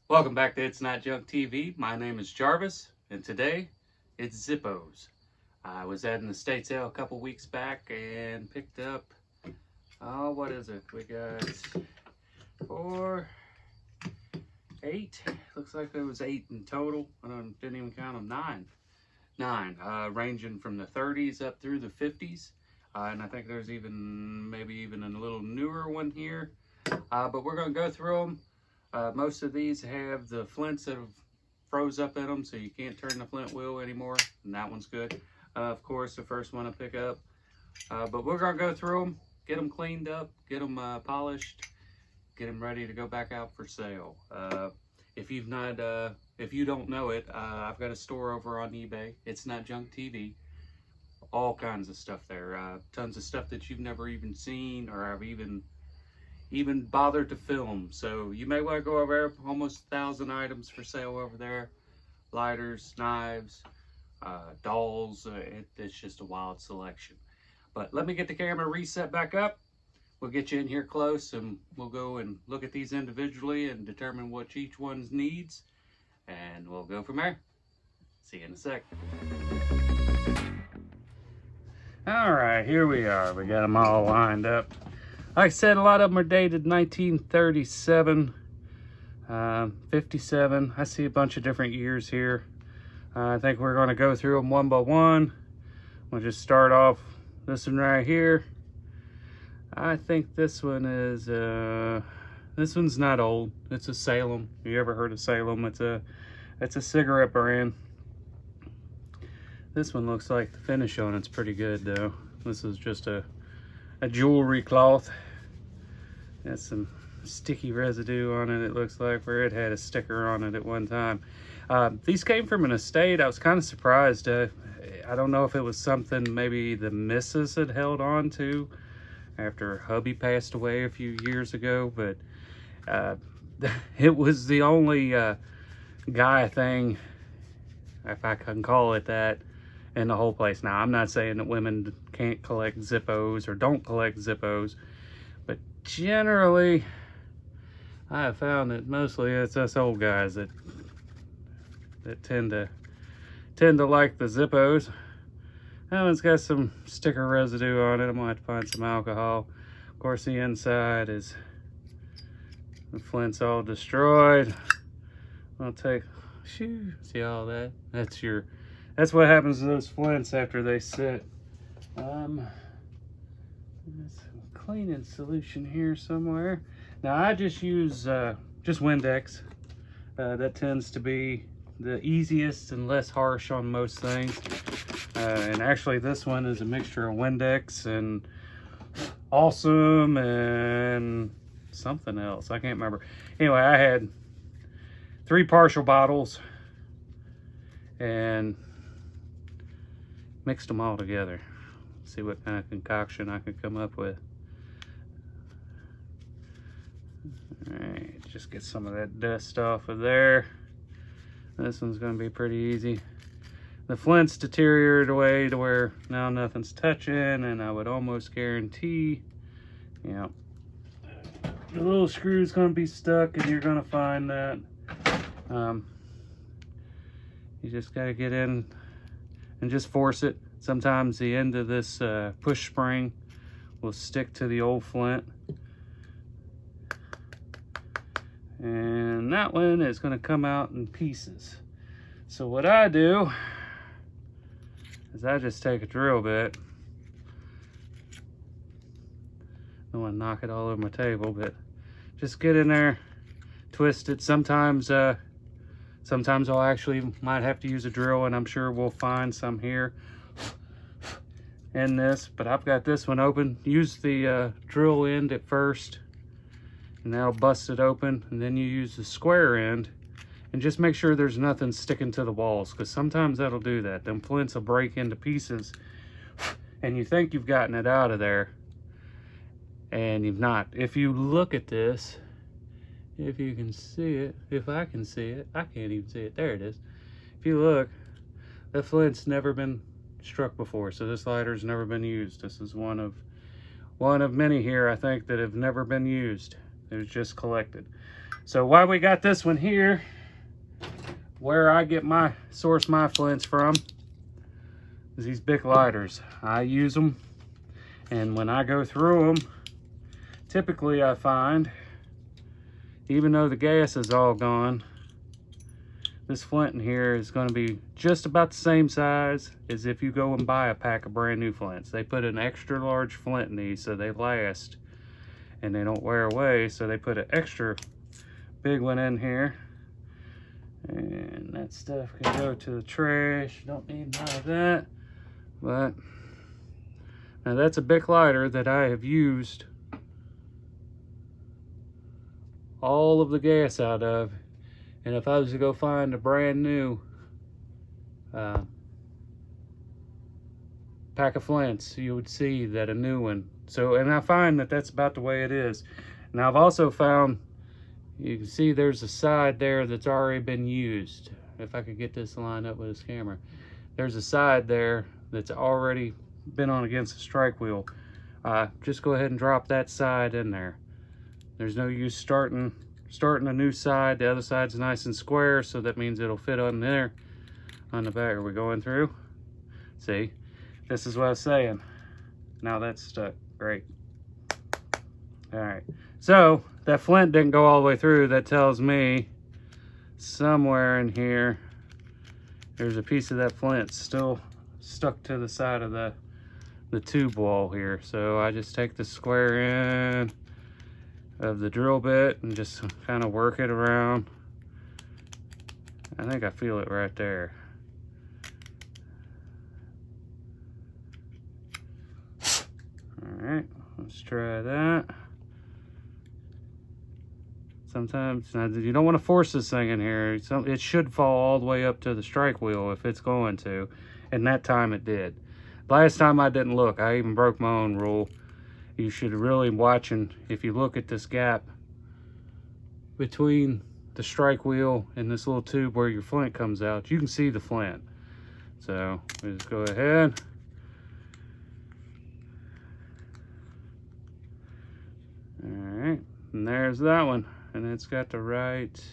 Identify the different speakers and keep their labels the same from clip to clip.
Speaker 1: Welcome back to Itsnotjunktv. My name is Jarvis, and today it's Zippos. I was at an estate sale a couple weeks back and picked up, what is it? We got 4, 8. Looks like there was 8 in total. I didn't even count them. 9, ranging from the 30s up through the 50s. And I think there's maybe even a little newer one here. But we're going to go through them. Most of these have the flints that have froze up in them, so you can't turn the flint wheel anymore, and that one's good. Of course, the first one to pick up. But we're going to go through them, get them cleaned up, get them polished, get them ready to go back out for sale. If you don't know it, I've got a store over on eBay. Itsnotjunktv. All kinds of stuff there. Tons of stuff that you've never even seen, or I've even bothered to film. So you may want to go over there. Almost 1,000 items for sale over there. Lighters, knives, dolls. It's just a wild selection. But let me get the camera reset back up. We'll get you in here close and we'll go and look at these individually and determine what each one needs. And we'll go from there. See you in a sec. All right, here we are. We got them all lined up. Like I said, a lot of them are dated 1937, 57. I see a bunch of different years here. I think we're going to go through them one by one. We'll just start off this one right here. I think this one is, this one's not old. It's a Salem. You ever heard of Salem? It's a cigarette brand. This one looks like the finish on it's pretty good though. This is just a jewelry cloth. Has some sticky residue on it, it looks like, where it had a sticker on it at one time. These came from an estate. I was kind of surprised. I don't know if it was something maybe the missus had held on to after hubby passed away a few years ago, but it was the only guy thing, if I can call it that, in the whole place. Now, I'm not saying that women can't collect Zippos or don't collect Zippos, but generally, I have found that mostly it's us old guys that tend to like the Zippos. That one's got some sticker residue on it. I'm gonna have to find some alcohol. Of course, the inside is the flint's all destroyed. I'll take, see all that? That's what happens to those flints after they sit. There's some cleaning solution here somewhere. Now I just use just Windex. That tends to be the easiest and less harsh on most things. And actually this one is a mixture of Windex and Awesome and something else. I can't remember. Anyway, I had 3 partial bottles and mixed them all together. See what kind of concoction I can come up with. All right, just get some of that dust off of there. This one's going to be pretty easy. The flint's deteriorated away to where now nothing's touching, and I would almost guarantee, you know, the little screw's going to be stuck, and you're going to find that. You just got to get in and just force it. Sometimes the end of this push spring will stick to the old flint. And that one is going to come out in pieces. So what I do is I just take a drill bit. Don't want to knock it all over my table, but just get in there, twist it. Sometimes I'll actually might have to use a drill, and I'm sure we'll find some here in this, but I've got this one open. Use the drill end at first, and that'll bust it open, and then you use the square end, and just make sure there's nothing sticking to the walls, because sometimes that'll do that. Them flints will break into pieces, and you think you've gotten it out of there, and you've not. If you look at this, if you can see it, if I can see it, I can't even see it. There it is. If you look, the flint's never been struck before, so this lighter's never been used. This is one of many here, I think, that have never been used. It was just collected. So why we got this one here, where I get source my flints from, is these big lighters. I use them, and when I go through them, typically I find, even though the gas is all gone, this flint in here is going to be just about the same size as if you go and buy a pack of brand new flints. They put an extra large flint in these so they last and they don't wear away, so they put an extra big one in here. And that stuff can go to the trash. Don't need none of that. But now that's a Bic lighter that I have used all of the gas out of. And if I was to go find a brand new pack of flints, you would see that a new one. So, and I find that that's about the way it is. Now I've also found, you can see there's a side there that's already been used. If I could get this lined up with this camera. There's a side there that's already been on against the strike wheel. Just go ahead and drop that side in there. There's no use starting a new side. The other side's nice and square, so that means it'll fit on there. On the back, are we going through? See, this is what I was saying. Now that's stuck. Great. All right. So that flint didn't go all the way through. That tells me somewhere in here, there's a piece of that flint still stuck to the side of the tube wall here. So I just take the square end of the drill bit and just kind of work it around. I think I feel it right there. All right, let's try that. Sometimes, now you don't want to force this thing in here. It should fall all the way up to the strike wheel if it's going to, and that time it did. Last time I didn't look. I even broke my own rule. You should really watching, if you look at this gap between the strike wheel and this little tube where your flint comes out, you can see the flint. So we just go ahead. All right, and there's that one. And it's got the right,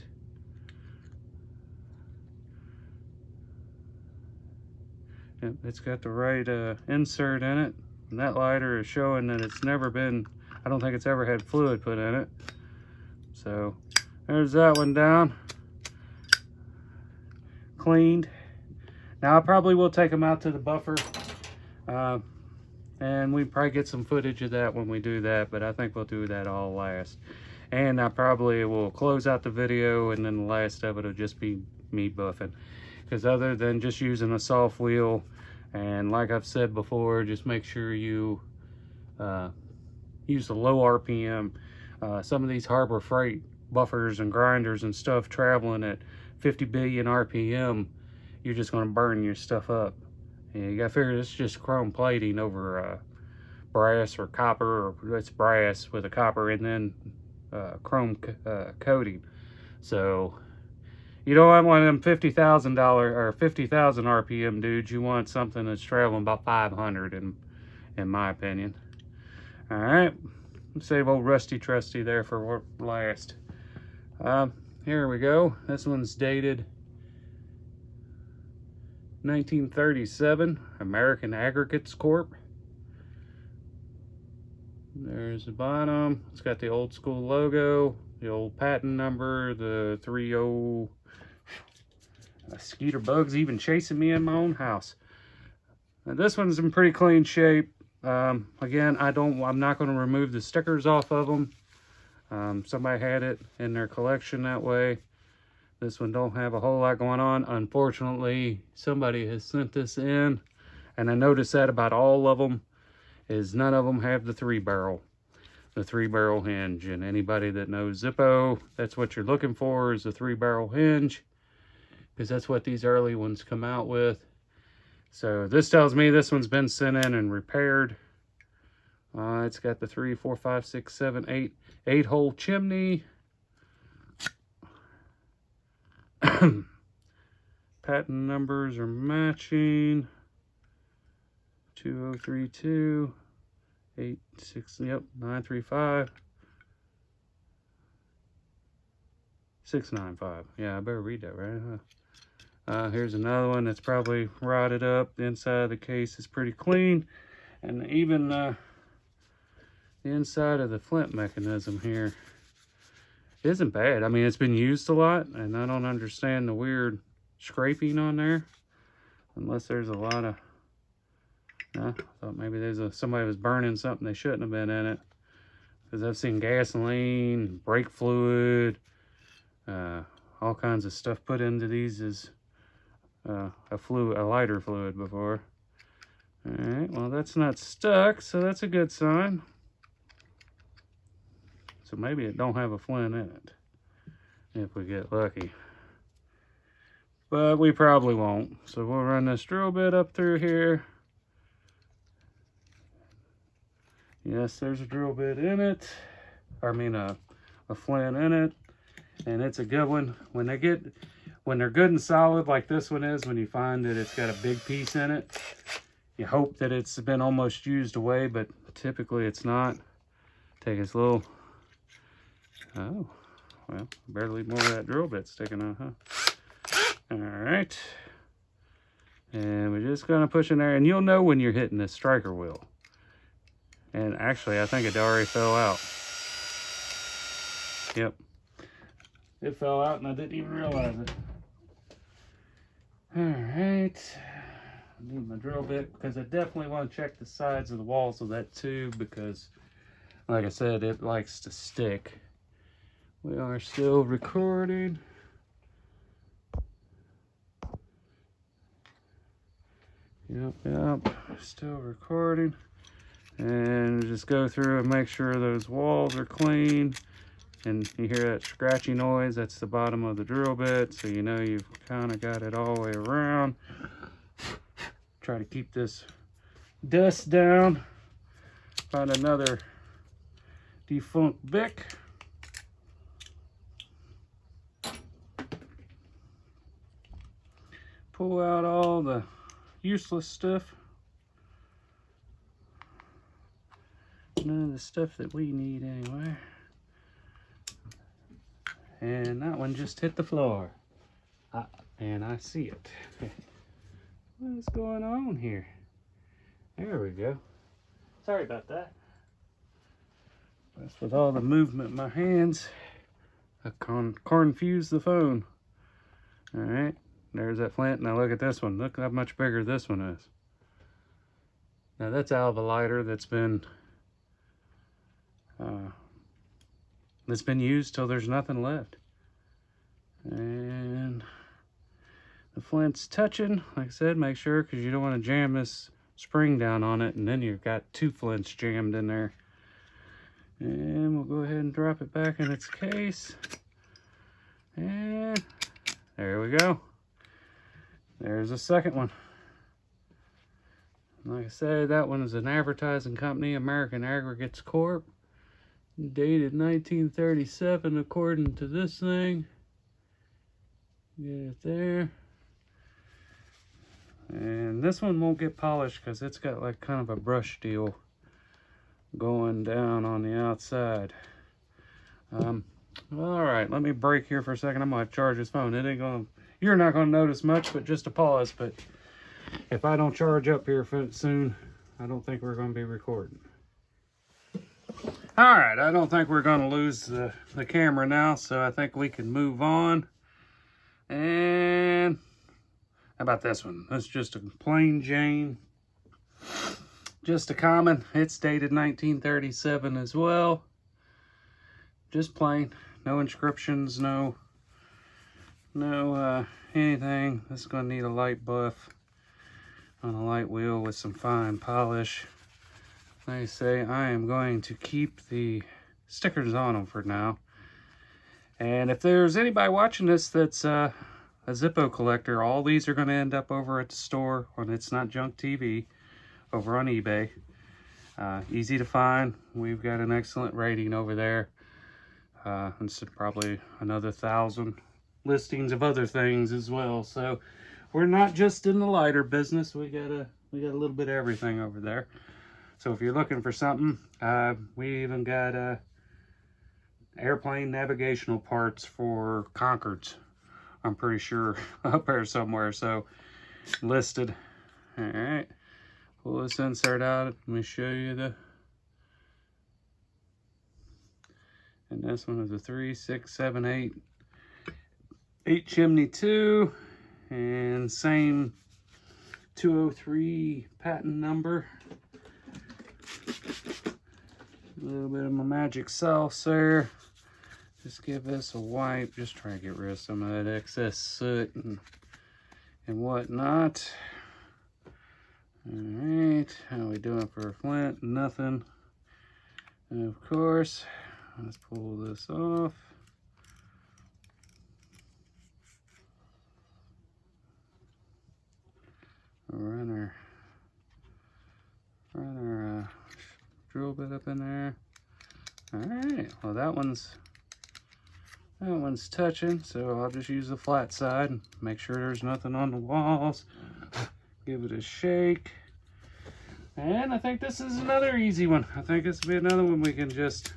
Speaker 1: it's got the right insert in it. And that lighter is showing that it's never been, I don't think it's ever had fluid put in it. So there's that one down, cleaned. Now I probably will take them out to the buffer, and we probably get some footage of that when we do that, but I think we'll do that all last. And I probably will close out the video, and then the last of it will just be me buffing. Because other than just using a soft wheel, and like I've said before, just make sure you use a low RPM. Some of these Harbor Freight buffers and grinders and stuff traveling at 50 billion RPM, you're just going to burn your stuff up. And you got to figure it's just chrome plating over brass or copper, or it's brass with a copper and then chrome coating. So you don't want one of them $50,000 or 50,000 RPM dudes. You want something that's traveling about 500 in my opinion. All right, let's save old Rusty Trusty there for last. Here we go. This one's dated 1937, American Aggregates Corp. There's the bottom. It's got the old school logo, the old patent number, the 30. Skeeter bugs even chasing me in my own house. Now, this one's in pretty clean shape. Again, I'm not going to remove the stickers off of them. Somebody had it in their collection that way. This one don't have a whole lot going on. Unfortunately, somebody has sent this in, and I noticed that about all of them, is none of them have the 3-barrel hinge. And anybody that knows Zippo, that's what you're looking for, is a 3-barrel hinge, because that's what these early ones come out with. So this tells me this one's been sent in and repaired. It's got the 3, 4, 5, 6, 7, 8 hole chimney. Patent numbers are matching. 2032 86, yep, 935. 695. Yeah, I better read that, right? Here's another one that's probably rotted up. The inside of the case is pretty clean. And even the inside of the flint mechanism here isn't bad. I mean, it's been used a lot, and I don't understand the weird scraping on there. Unless there's a lot of... No, I thought maybe somebody was burning something they shouldn't have been in it. Because I've seen gasoline, brake fluid, all kinds of stuff put into these as a lighter fluid before. Alright, well that's not stuck, so that's a good sign. So maybe it don't have a flint in it, if we get lucky. But we probably won't. So we'll run this drill bit up through here. Yes, there's a drill bit in it. I mean a flint in it. And it's a good one. When they're good and solid like this one is, when you find that it's got a big piece in it, you hope that it's been almost used away, but typically it's not. Take this little... Oh, well, barely more of that drill bit sticking out, huh? Alright. And we're just going to push in there. And you'll know when you're hitting this striker wheel. And actually, I think it already fell out. Yep. It fell out and I didn't even realize it. Alright. I need my drill bit because I definitely want to check the sides of the walls of that tube because, like I said, it likes to stick. We are still recording. Yep, still recording. And just go through and make sure those walls are clean. And you hear that scratchy noise, that's the bottom of the drill bit, so you know you've kind of got it all the way around. Try to keep this dust down. Find another defunct Bic. Pull out all the useless stuff. None of the stuff that we need anyway. And that one just hit the floor. And I see it. What is going on here? There we go. Sorry about that. That's with all the movement in my hands. I confused the phone. Alright, there's that flint. Now look at this one. Look how much bigger this one is. Now that's out of a lighter that's been used till there's nothing left. And the flint's touching. Like I said, make sure, because you don't want to jam this spring down on it and then you've got two flints jammed in there. And we'll go ahead and drop it back in its case. And there we go. There's a second one. Like I said, that one is an advertising company, American Aggregates Corp. Dated 1937 according to this thing. Get it there. And this one won't get polished because it's got like kind of a brush deal going down on the outside. All right, let me break here for a second. I'm gonna charge this phone. You're not gonna notice much, but just a pause. But if I don't charge up here soon, I don't think we're gonna be recording. All right, I don't think we're gonna lose the camera now, so I think we can move on. And how about this one? That's just a plain Jane. Just a common. It's dated 1937 as well. Just plain. No inscriptions, no anything. This is gonna need a light buff on a light wheel with some fine polish. Like I say, I am going to keep the stickers on them for now. And if there's anybody watching this that's a Zippo collector, all these are going to end up over at the store on Itsnotjunktv over on eBay. Easy to find. We've got an excellent rating over there. And so probably another 1,000 listings of other things as well. So we're not just in the lighter business. We got a little bit of everything over there. So if you're looking for something, we even got airplane navigational parts for Concords. I'm pretty sure up there somewhere, so listed. All right, pull this insert out. Let me show you the, and this one is a 3, 6, 7, 8 chimney 2, and same 203 patent number. A little bit of my magic sauce there. Just give this a wipe. Just try to get rid of some of that excess soot and whatnot. All right, how are we doing for a flint? Nothing. And of course, let's pull this off. Run our drill bit up in there. All right, well that one's touching, so I'll just use the flat side and make sure there's nothing on the walls. Give it a shake. And I think this is another easy one. I think this will be another one we can just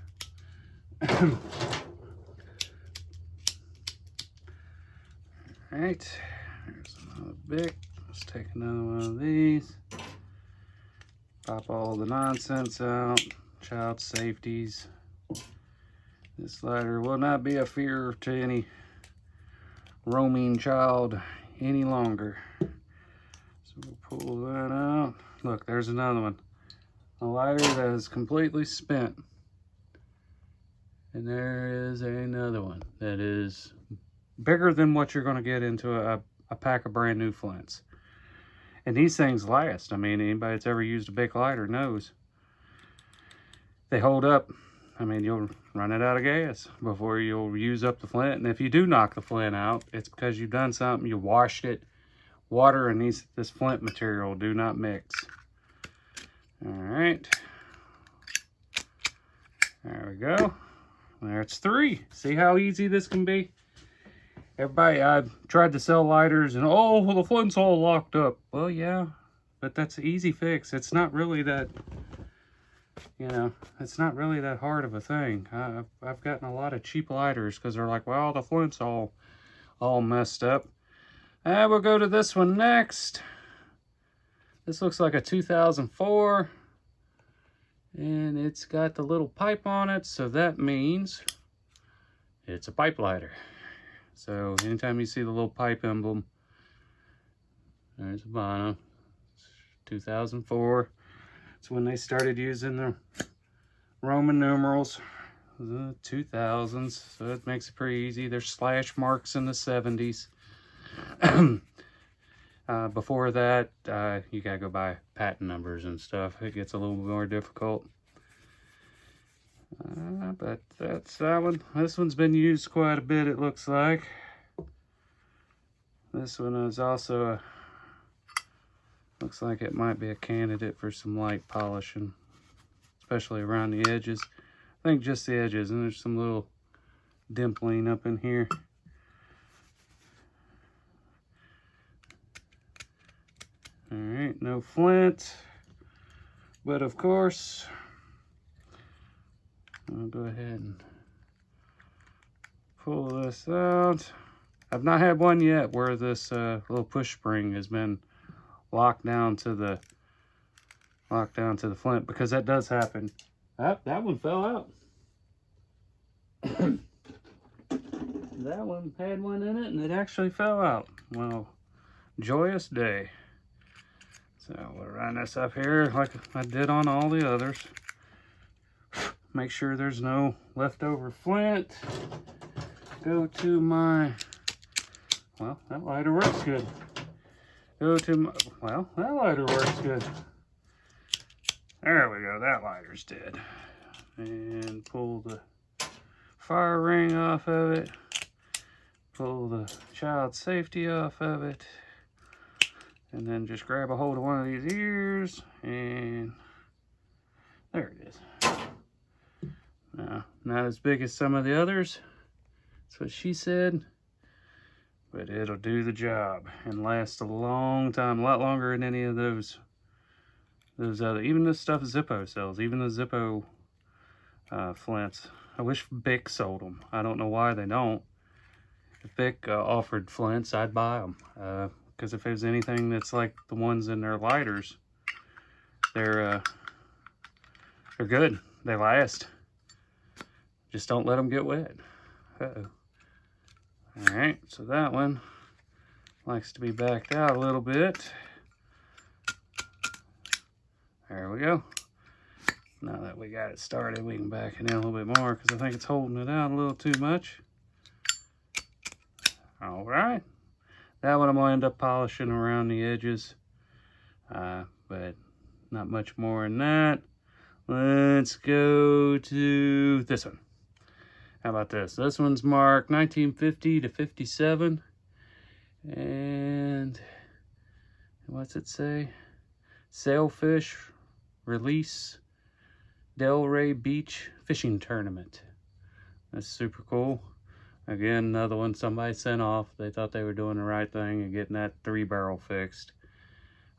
Speaker 1: all right, there's another Bic. Let's take another one of these. Pop all the nonsense out. Child safeties. This lighter will not be a fear to any roaming child any longer. So we'll pull that out. Look, there's another one. A lighter that is completely spent. And there is another one that is bigger than what you're going to get into a pack of brand new flints. And these things last. I mean, anybody that's ever used a big lighter knows. They hold up. I mean, you'll run it out of gas before you'll use up the flint. And if you do knock the flint out, it's because you've done something. You washed it. Water and this flint material do not mix. All right. There we go. There's 3. See how easy this can be? Everybody, I've tried to sell lighters and, oh, well, the flint's all locked up. Well, yeah, but that's an easy fix. It's not really that, you know, it's not really that hard of a thing. I've gotten a lot of cheap lighters because they're like, well, the flint's all messed up. We'll go to this one next. This looks like a 2004. And it's got the little pipe on it, so that means it's a pipe lighter. So anytime you see the little pipe emblem, there's a bottom. 2004. It's when they started using the Roman numerals, the 2000s. So it makes it pretty easy. There's slash marks in the 70s. Before that, you gotta go by patent numbers and stuff. It gets a little more difficult. But that's that one. This one's been used quite a bit, it looks like. This one is also looks like it might be a candidate for some light polishing, especially around the edges. I think just the edges, and there's some little dimpling up in here. All right, no flint, but of course, I'll go ahead and pull this out. I've not had one yet where this little push spring has been locked down to the flint, because that does happen. That one fell out. That one had one in it and it actually fell out. Well, joyous day. So we'll run this up here like I did on all the others. Make sure there's no leftover flint. Go to my, well, that lighter works good. Go to my, well, that lighter works good. There we go, that lighter's dead. And pull the fire ring off of it. Pull the child safety off of it. And then just grab a hold of one of these ears, and there it is. Now, not as big as some of the others. That's what she said. But it'll do the job and last a long time, a lot longer than any of those other, even the stuff Zippo sells, even the Zippo flints. I wish Bic sold them. I don't know why they don't. If Bic offered flints, I'd buy them. Because if there's anything that's like the ones in their lighters, they're good. They last. Just don't let them get wet. Uh-oh. All right, so that one likes to be backed out a little bit. There we go. Now that we got it started, we can back it in a little bit more because I think it's holding it out a little too much. All right. That one I'm going to end up polishing around the edges, but not much more than that. Let's go to this one. How about this? This one's marked 1950 to 57. And what's it say? Sailfish Release Delray Beach Fishing Tournament. That's super cool. Again, another one somebody sent off. They thought they were doing the right thing and getting that 3-barrel fixed.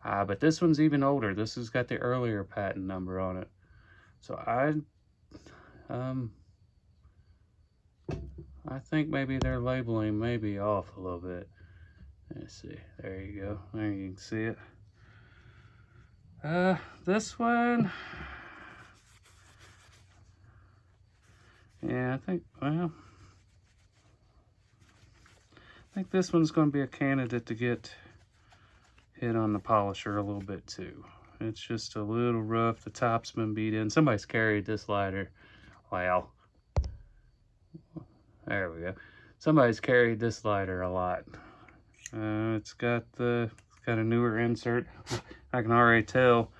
Speaker 1: But this one's even older. This has got the earlier patent number on it. So I think maybe their labeling may be off a little bit. Let's see. There you go. There you can see it. This one, yeah, I think this one's going to be a candidate to get hit on the polisher a little bit too. It's just a little rough. The top's been beat in. Somebody's carried this lighter. Wow. There we go. Somebody's carried this lighter a lot. It's got a newer insert. I can already tell.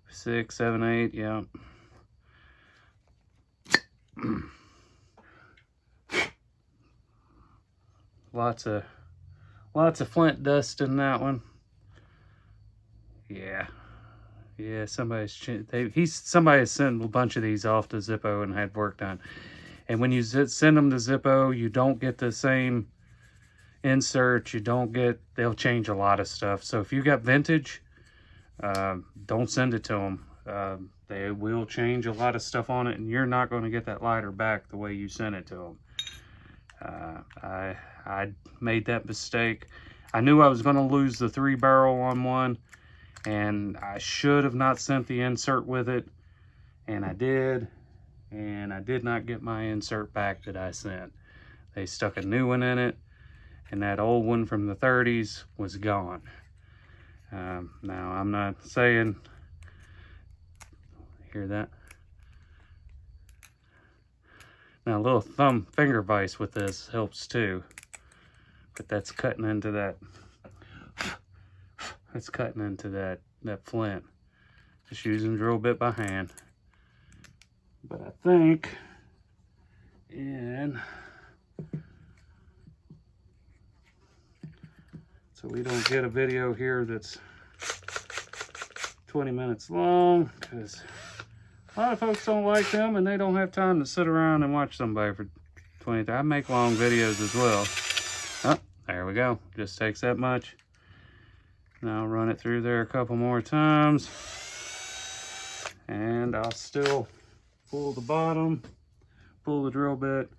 Speaker 1: 6, 7, 8, yeah. Lots of flint dust in that one. Yeah. Somebody has sent a bunch of these off to Zippo and had work done. And when you send them to Zippo, you don't get the same insert. They'll change a lot of stuff. So if you got vintage, don't send it to them. They will change a lot of stuff on it, and you're not going to get that lighter back the way you sent it to them. I made that mistake. I knew I was going to lose the 3-barrel on one, and I should have not sent the insert with it, and I did not get my insert back that I sent. They stuck a new one in it, and that old one from the 30s was gone. Now, I'm not saying, hear that? Now, a little finger vise with this helps too, but that's cutting into that. That's cutting into that flint. Just using drill bit by hand. But I think, so we don't get a video here that's 20 minutes long, because a lot of folks don't like them and they don't have time to sit around and watch somebody for 20. I make long videos as well. Oh, there we go. Just takes that much. Now I'll run it through there a couple more times, and I'll still pull the bottom, pull the drill bit,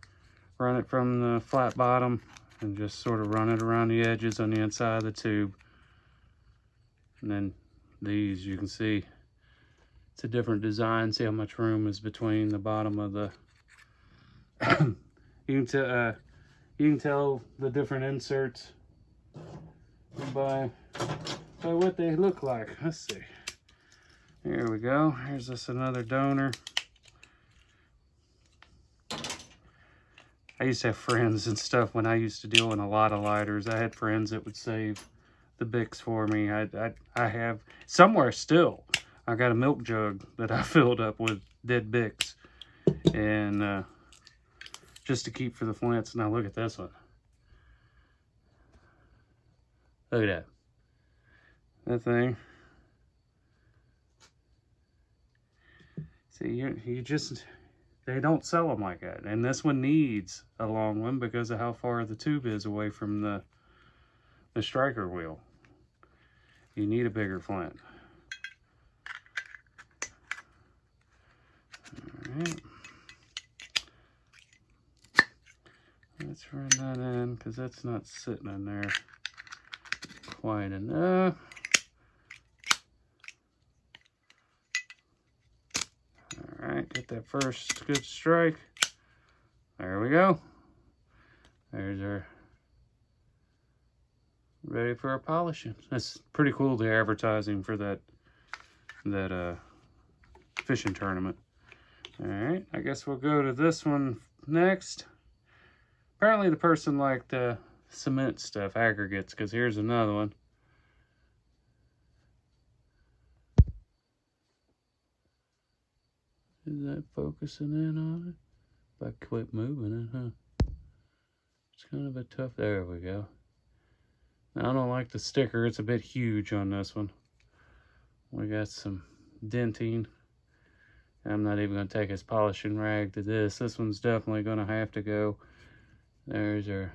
Speaker 1: run it from the flat bottom, and just sort of run it around the edges on the inside of the tube. And then these, you can see it's a different design. See how much room is between the bottom of the you can tell the different inserts by what they look like. Let's see. Here we go. Here's this another donor. I used to have friends and stuff when I used to deal in a lot of lighters. I had friends that would save the Bics for me. I have somewhere still. I got a milk jug that I filled up with dead Bics, and just to keep for the flints. Now look at this one. Look at that. That thing. See, you just, they don't sell them like that. And this one needs a long one because of how far the tube is away from the striker wheel. You need a bigger flint. All right. Let's run that in because that's not sitting in there quite enough. All right, get that first good strike. There we go. There's our ready for our polishing. That's pretty cool, the advertising for that fishing tournament. All right, I guess we'll go to this one next. Apparently the person liked cement stuff, aggregates, because here's another one. Is that focusing in on it? If I quit moving it, huh? It's kind of a tough, there we go. Now, I don't like the sticker, it's a bit huge on this one. We got some denting. I'm not even going to take his polishing rag to this. This one's definitely going to have to go. There's our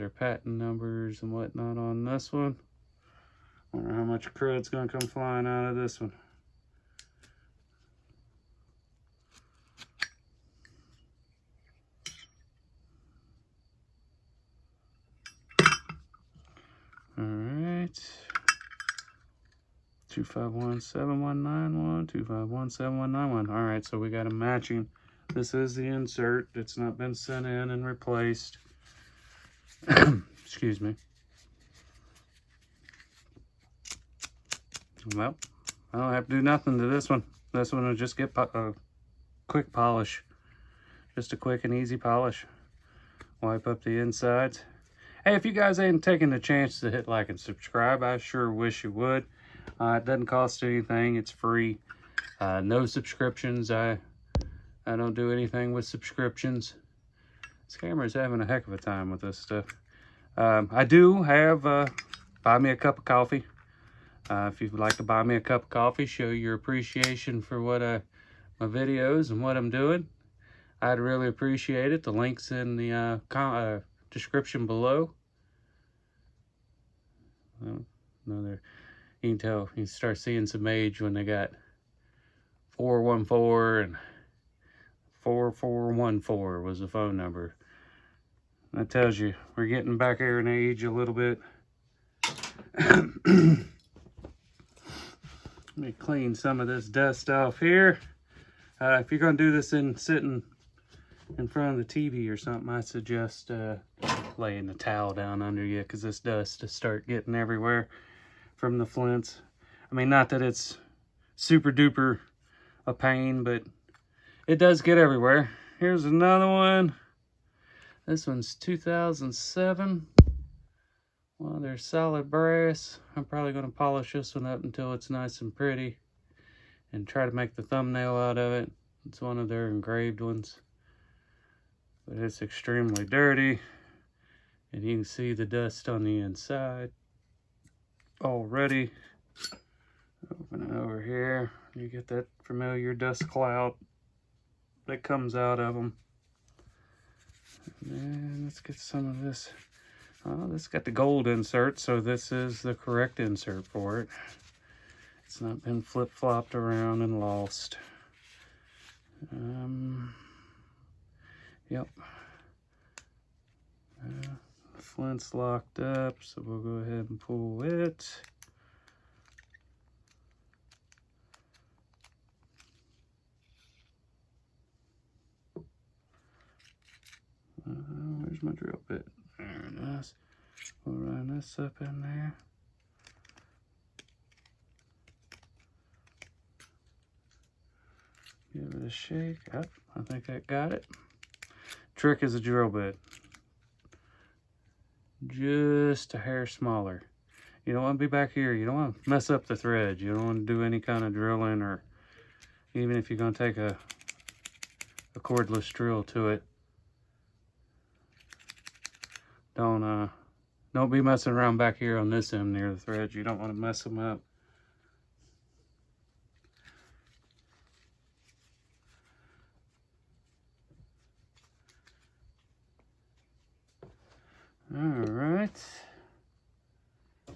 Speaker 1: patent numbers and whatnot on this one. I wonder how much crud's going to come flying out of this one. All right. 2517191, 2517191. All right, so we got a matching. This is the insert. It's not been sent in and replaced. Excuse me. Well, I don't have to do nothing to this one. This one will just get a quick polish. Just a quick and easy polish. Wipe up the insides. Hey, if you guys ain't taking the chance to hit like and subscribe, I sure wish you would. It doesn't cost anything. It's free. No subscriptions. I don't do anything with subscriptions. This camera's having a heck of a time with this stuff. I do have buy me a cup of coffee. If you'd like to buy me a cup of coffee, show your appreciation for what my videos and what I'm doing, I'd really appreciate it. The link's in the description below. You can tell, you start seeing some age when they got 414 and 4414 was the phone number. That tells you we're getting back here in age a little bit. Let me clean some of this dust off here. If you're going to do this sitting in front of the TV or something, I suggest laying the towel down under you, because this dust to start getting everywhere from the flints. I mean, not that it's super duper a pain, but it does get everywhere. Here's another one. This one's 2007. Well, they're solid brass. I'm probably going to polish this one up until it's nice and pretty and try to make the thumbnail out of it. It's one of their engraved ones, but it's extremely dirty, and you can see the dust on the inside already. Open it over here. You get that familiar dust cloud that comes out of them. And let's get some of this. Oh, this got the gold insert, so this is the correct insert for it. It's not been flip-flopped around and lost. Yep. The flint's locked up, so we'll go ahead and pull it. Where's my drill bit? There it is. We'll run this up in there. Give it a shake. Up. I think I got it. Trick is a drill bit. Just a hair smaller. You don't want to be back here. You don't want to mess up the threads. You don't want to do any kind of drilling, or even if you're going to take a cordless drill to it. Don't be messing around back here on this end near the threads. You don't want to mess them up. All right.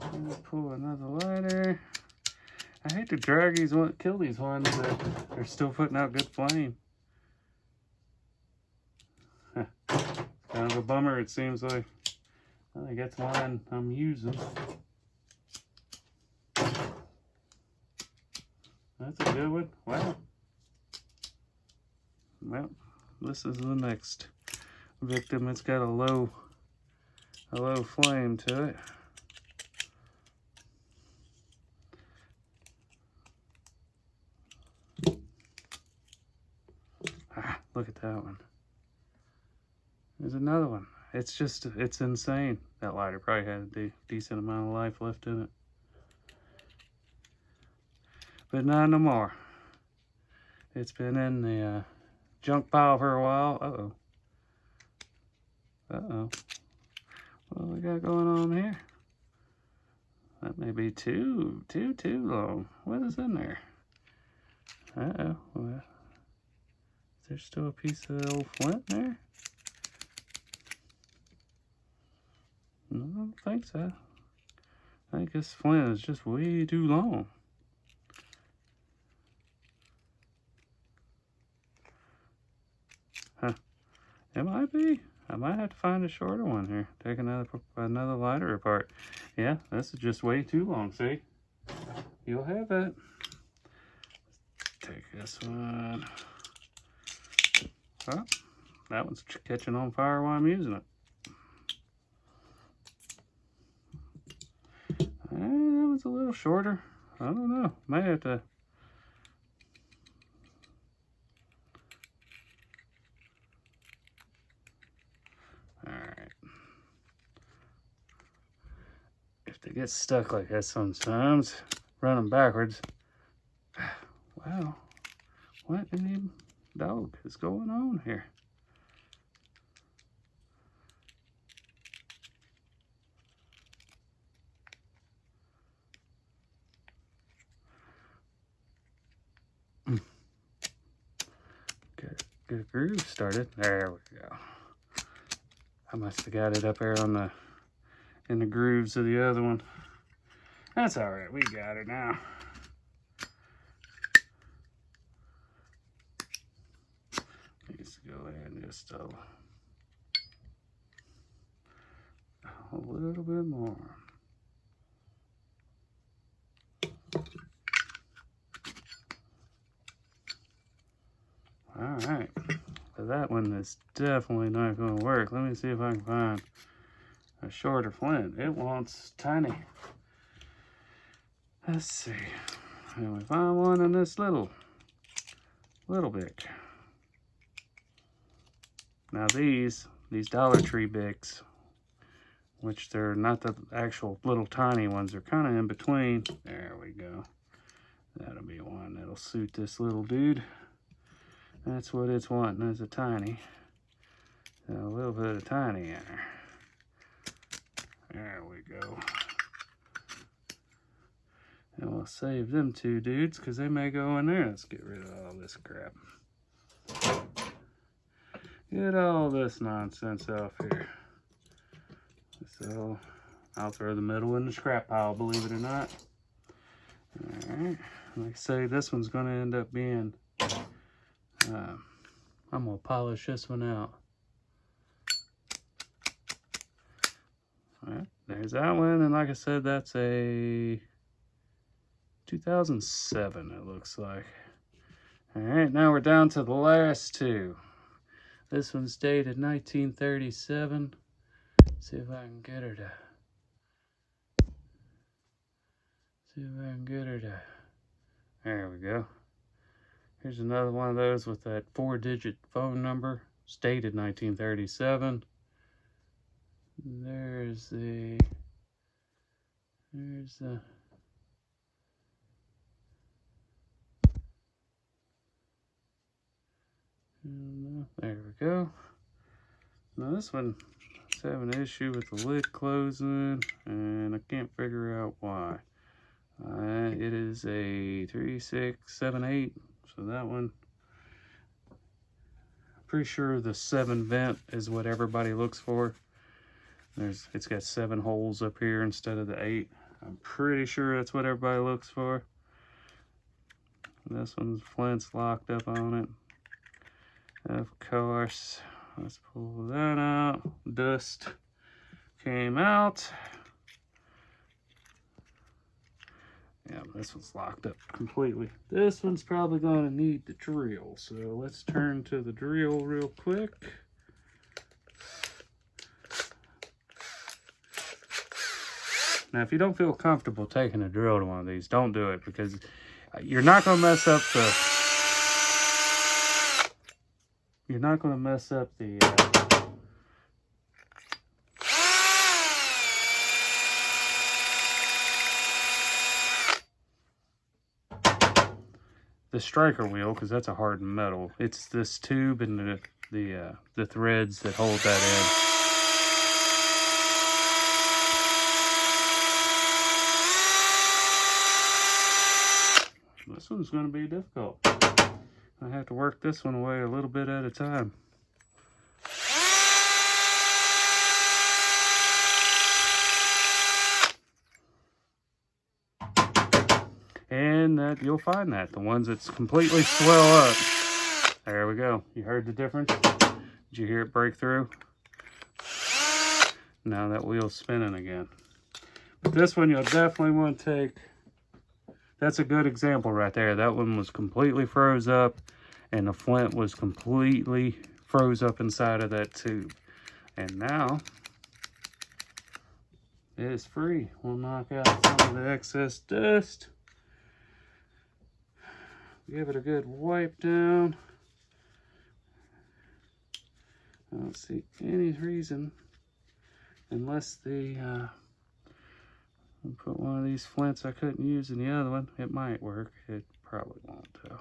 Speaker 1: I'm gonna pull another lighter. I hate to drag these ones, kill these ones that are still putting out good flame. Kind of a bummer, it seems like. I think that's one I'm using. That's a good one. Wow. Well, this is the next victim. It's got a low flame to it. Ah, look at that one. There's another one. It's insane. That lighter probably had a decent amount of life left in it. But not no more. It's been in the junk pile for a while. Uh-oh. Uh-oh. What do we got going on here? That may be too long. What is in there? Uh-oh. Well, is there still a piece of the old flint there? No, I don't think so. I think this flint is just way too long. Huh. It might be. I might have to find a shorter one here. Take another lighter apart. Yeah, this is just way too long, see? You'll have it. Take this one. Oh, that one's catching on fire while I'm using it. That one's a little shorter. I don't know. Might have to... Alright. If they get stuck like that sometimes, running backwards. Wow. What in the dog is going on here? Get a groove started. There we go. I must have got it up there on in the grooves of the other one. That's all right. We got it now. Needs to go in just a little bit more. All right, so that one is definitely not going to work. Let me see if I can find a shorter flint. It wants tiny. Let's see. And we find one in this little bit. Now these Dollar Tree Bics, which they're not the actual little tiny ones, they're kind of in between. There we go. That'll be one that'll suit this little dude. That's what it's wanting, is a tiny. So a little bit of tiny in there. There we go. And we'll save them two dudes because they may go in there. Let's get rid of all this crap. Get all this nonsense off here. So I'll throw the middle in the scrap pile, believe it or not. Alright, like I say, this one's going to end up being... I'm going to polish this one out. Alright, there's that one, and like I said, that's a 2007, it looks like. Alright, now we're down to the last two. This one's dated 1937. See if I can get her to... There we go. Here's another one of those with that 4-digit phone number. It's dated 1937. There's the... There we go. Now this one is having an issue with the lid closing, and I can't figure out why. It is a 3678, so that one, pretty sure the 7 vent is what everybody looks for. It's got 7 holes up here instead of the 8. I'm pretty sure that's what everybody looks for. This one's flint's locked up on it. Of course, let's pull that out. Dust came out. Yeah, this one's locked up completely. This one's probably going to need the drill. So let's turn to the drill real quick. Now, if you don't feel comfortable taking a drill to one of these, don't do it, because you're not going to mess up the... You're not going to mess up the... the striker wheel, because that's a hardened metal. It's this tube and the threads that hold that in. This one's going to be difficult. I have to work this one away a little bit at a time. And that you'll find that the ones that completely swell up. There we go. You heard the difference? Did you hear it break through? Now that wheel's spinning again. But this one you'll definitely want to take. That's a good example right there. That one was completely froze up, and the flint was completely froze up inside of that tube. And now it is free. We'll knock out some of the excess dust. Give it a good wipe down. I don't see any reason, unless I'll put one of these flints I couldn't use in the other one. It might work. It probably won't though.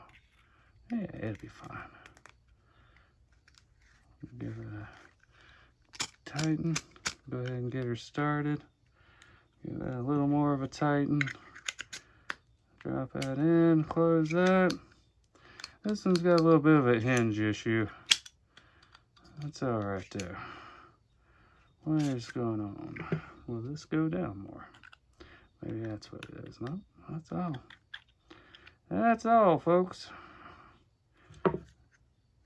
Speaker 1: Yeah, it'll be fine. Give it a tighten. Go ahead and get her started. Give that a little more of a tighten. Drop that in, close that. This one's got a little bit of a hinge issue. That's all right there. What is going on? Will this go down more? Maybe that's what it is. No, that's all. That's all, folks.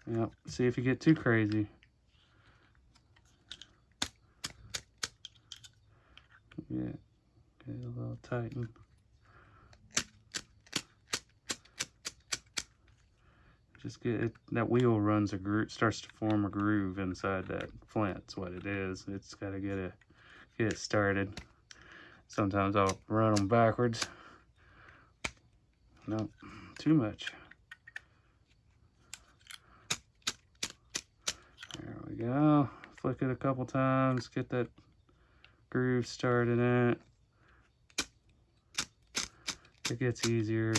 Speaker 1: Yep, see if you get too crazy. Yeah, get a little tighten. Just get it, that wheel runs a groove, starts to form a groove inside that flint. That's what it is. It's got to get it started. Sometimes I'll run them backwards. No, too much. There we go. Flick it a couple times, get that groove started in it. It gets easier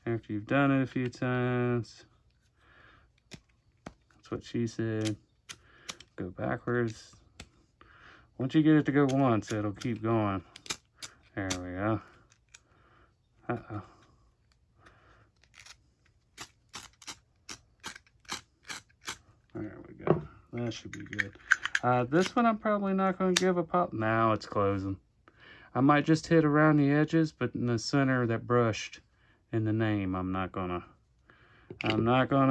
Speaker 1: after you've done it a few times. That's what she said. Go backwards. Once you get it to go once, it'll keep going. There we go. Uh-oh. There we go. That should be good. This one I'm probably not going to give a pop. Now it's closing. I might just hit around the edges, but in the center that brushed in the name, I'm not gonna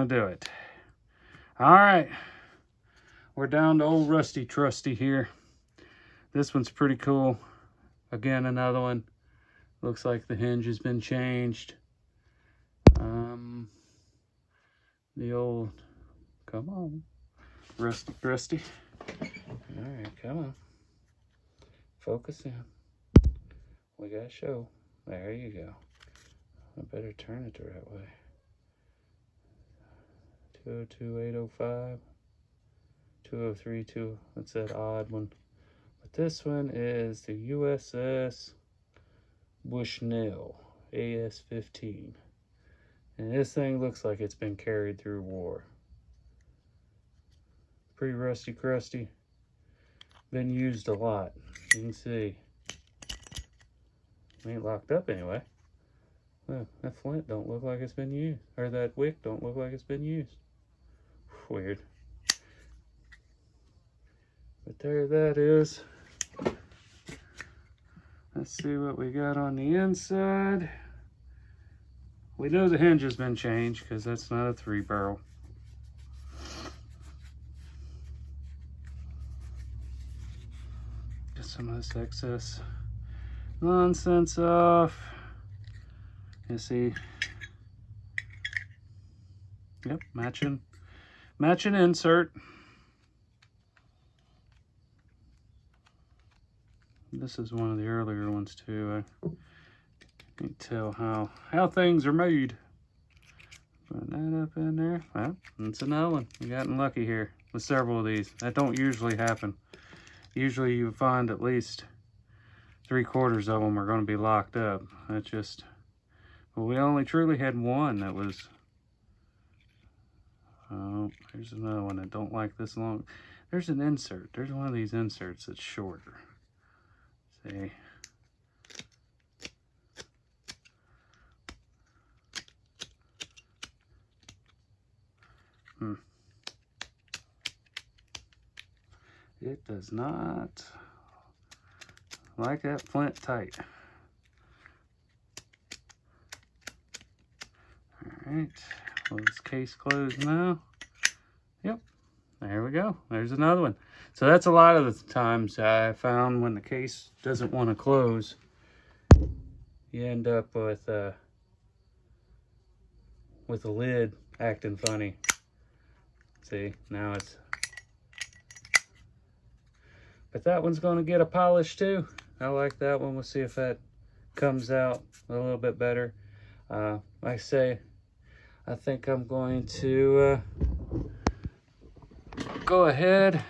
Speaker 1: do it. All right, we're down to old Rusty Trusty here. This one's pretty cool. Again, another one. Looks like the hinge has been changed. The old, come on, Rusty Trusty. All right, come on. Focus in. We got a show. There you go. I better turn it the right way. 202-805. 203-2. That's that odd one. But this one is the USS Bushnell AS-15. And this thing looks like it's been carried through war. Pretty rusty crusty. Been used a lot. You can see. It ain't locked up anyway. Well, that flint don't look like it's been used. Or that wick don't look like it's been used. Weird. But there that is. Let's see what we got on the inside. We know the hinge has been changed because that's not a 3-barrel. Get some of this excess nonsense off. You see, yep, matching insert. This is one of the earlier ones too. I can't tell how things are made. Put that up in there. Well, that's another one. We gotten lucky here with several of these. That don't usually happen. Usually you find at least 3/4 of them are going to be locked up. That's just, well, we only truly had one that was, oh, there's another one that don't like this long. There's an insert. There's one of these inserts that's shorter. See? It does not like that flint tight. Alright, well, this case closed now. Yep, there we go. There's another one. So that's a lot of the times I found when the case doesn't want to close, you end up with the lid acting funny. See, now it's, but that one's going to get a polish too. I like that one. We'll see if that comes out a little bit better. Like I say, I think I'm going to go ahead